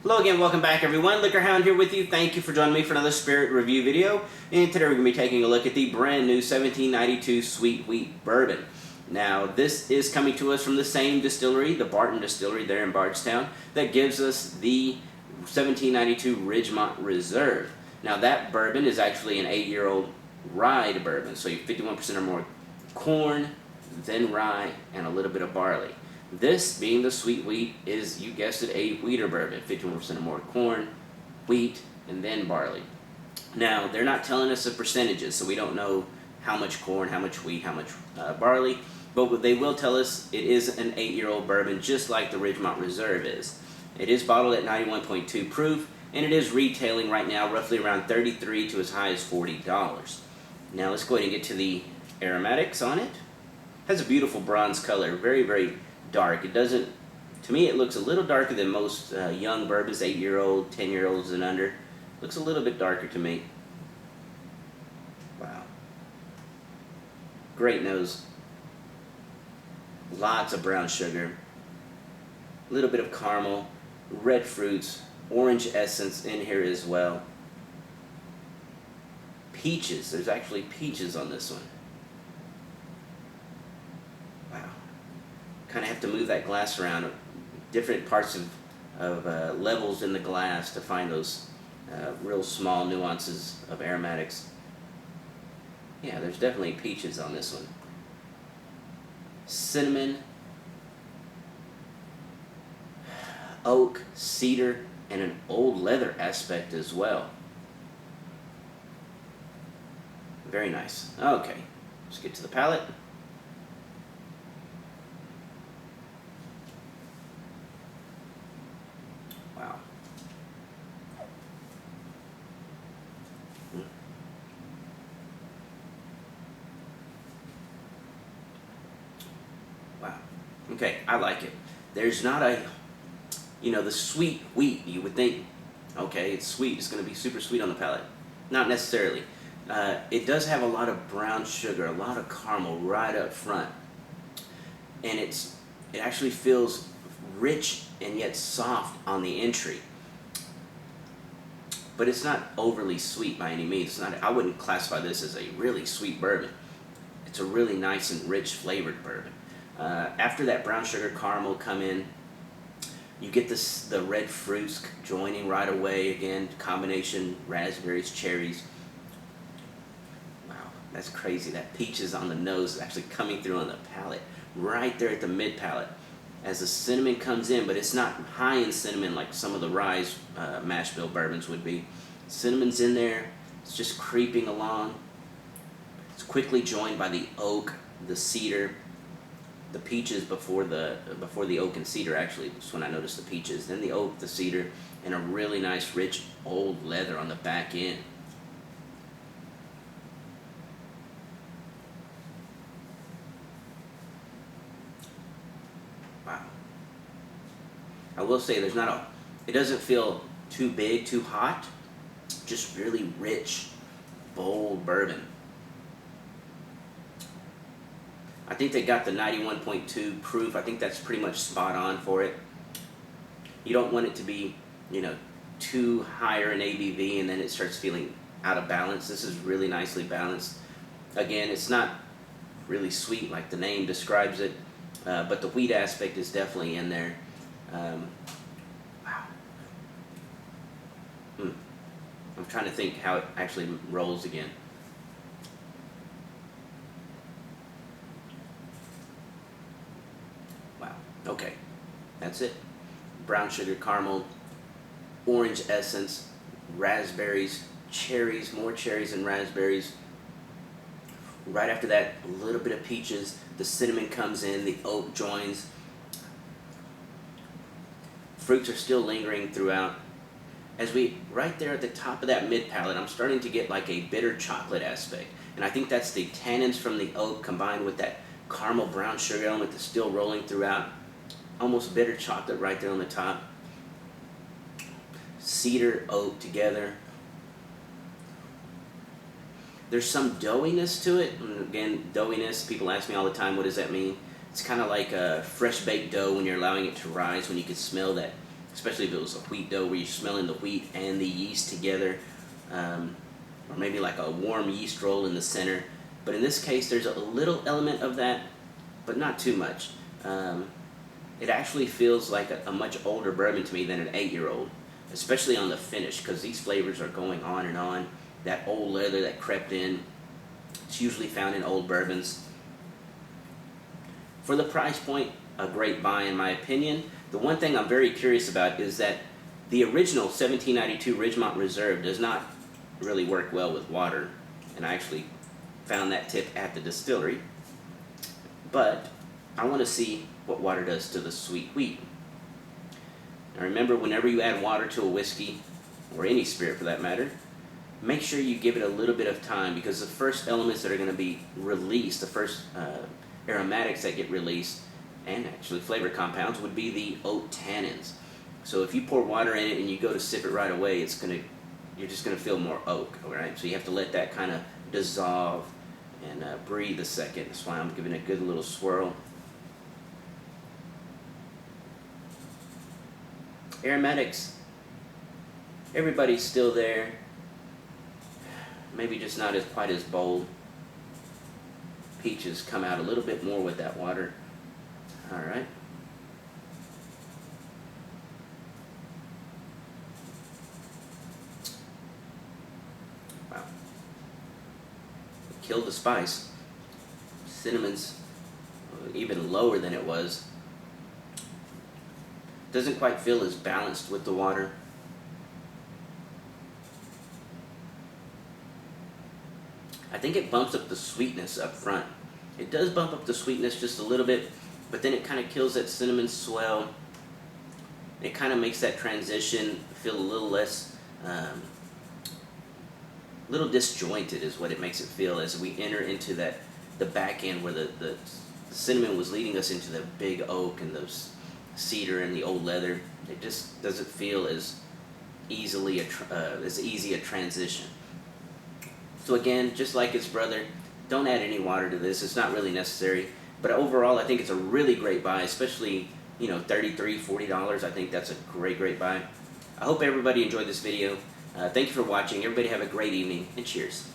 Hello again, welcome back everyone. Liquor Hound here with you. Thank you for joining me for another Spirit review video. And today we're going to be taking a look at the brand new 1792 Sweet Wheat Bourbon. Now this is coming to us from the same distillery, the Barton Distillery there in Bardstown, that gives us the 1792 Ridgemont Reserve. Now that bourbon is actually an 8-year-old rye bourbon, so you 51% or more corn, then rye, and a little bit of barley. This, being the sweet wheat, is, you guessed it, a wheater bourbon. 51% or more corn, wheat, and then barley. Now, they're not telling us the percentages, so we don't know how much corn, how much wheat, how much barley, but they will tell us it is an 8-year-old bourbon, just like the Ridgemont Reserve is. It is bottled at 91.2 proof, and it is retailing right now roughly around $33 to as high as $40. Now, let's go ahead and get to the aromatics on it. It has a beautiful bronze color, very, very dark. It doesn't, to me it looks a little darker than most young bourbons, 8-year-old, 10-year-olds and under. Looks a little bit darker to me. Wow. Great nose. Lots of brown sugar. A little bit of caramel, red fruits, orange essence in here as well. Peaches. There's actually peaches on this one. Wow. Kind of have to move that glass around, different parts of levels in the glass to find those real small nuances of aromatics. Yeah, there's definitely peaches on this one. Cinnamon, oak, cedar, and an old leather aspect as well. Very nice. Okay, let's get to the palate. Wow. Wow. Okay, I like it. There's not a, the sweet wheat you would think, okay, it's sweet, it's going to be super sweet on the palate. Not necessarily. It does have a lot of brown sugar, a lot of caramel right up front. And it actually feels rich and yet soft on the entry. But it's not overly sweet by any means. I wouldn't classify this as a really sweet bourbon. It's a really nice and rich flavored bourbon. After that brown sugar caramel come in, you get the red fruits joining right away. Again, combination raspberries, cherries. Wow, that's crazy. That peaches on the nose is actually coming through on the palate, right there at the mid palate. As the cinnamon comes in, but it's not high in cinnamon like some of the rye mash bill bourbons would be. Cinnamon's in there. It's just creeping along. It's quickly joined by the oak, the cedar, the peaches before the oak and cedar. Actually, that's when I noticed the peaches. Then the oak, the cedar, and a really nice, rich old leather on the back end. Wow. I will say it doesn't feel too big, too hot, just really rich, bold bourbon. I think they got the 91.2 proof. I think that's pretty much spot on for it. You don't want it to be, too higher in ABV and then it starts feeling out of balance. This is really nicely balanced. Again, it's not really sweet like the name describes it. But the wheat aspect is definitely in there. Wow. I'm trying to think how it actually rolls again. Wow. Okay. That's it. Brown sugar caramel, orange essence, raspberries, cherries, more cherries and raspberries. Right after that, a little bit of peaches. The cinnamon comes in, the oak joins. Fruits are still lingering throughout. Right there at the top of that mid palate, I'm starting to get like a bitter chocolate aspect. And I think that's the tannins from the oak combined with that caramel brown sugar element that's still rolling throughout. Almost bitter chocolate right there on the top. Cedar, oak together. There's some doughiness to it. And again, doughiness, people ask me all the time, what does that mean? It's kind of like a fresh baked dough when you're allowing it to rise, when you can smell that especially if it was a wheat dough where you're smelling the wheat and the yeast together, or maybe like a warm yeast roll in the center. But in this case, there's a little element of that, but not too much. It actually feels like a much older bourbon to me than an 8-year-old, especially on the finish, because these flavors are going on and on. That old leather that crept in, it's usually found in old bourbons. For the price point, a great buy in my opinion. The one thing I'm very curious about is that the original 1792 Ridgemont Reserve does not really work well with water, and I actually found that tip at the distillery. But I want to see what water does to the sweet wheat. Now remember, whenever you add water to a whiskey, or any spirit for that matter, make sure you give it a little bit of time, because the first elements that are going to be released, the first aromatics that get released, and actually flavor compounds, would be the oak tannins. So if you pour water in it and you go to sip it right away, you're just going to feel more oak, alright? So you have to let that kind of dissolve and breathe a second. That's why I'm giving it a good little swirl. Aromatics, everybody's still there, maybe just not quite as bold. Peaches come out a little bit more with that water. Alright. Wow. Killed the spice. Cinnamon's even lower than it was. Doesn't quite feel as balanced with the water. I think it bumps up the sweetness up front. It does bump up the sweetness just a little bit, but then it kind of kills that cinnamon swell. It kind of makes that transition feel a little less, little disjointed is what it makes it feel as we enter into the back end where the cinnamon was leading us into the big oak and those cedar and the old leather. It just doesn't feel as easy a transition. So again, just like its brother, don't add any water to this. It's not really necessary. But overall, I think it's a really great buy, especially, $33, $40. I think that's a great buy. I hope everybody enjoyed this video. Thank you for watching. Everybody have a great evening, and cheers.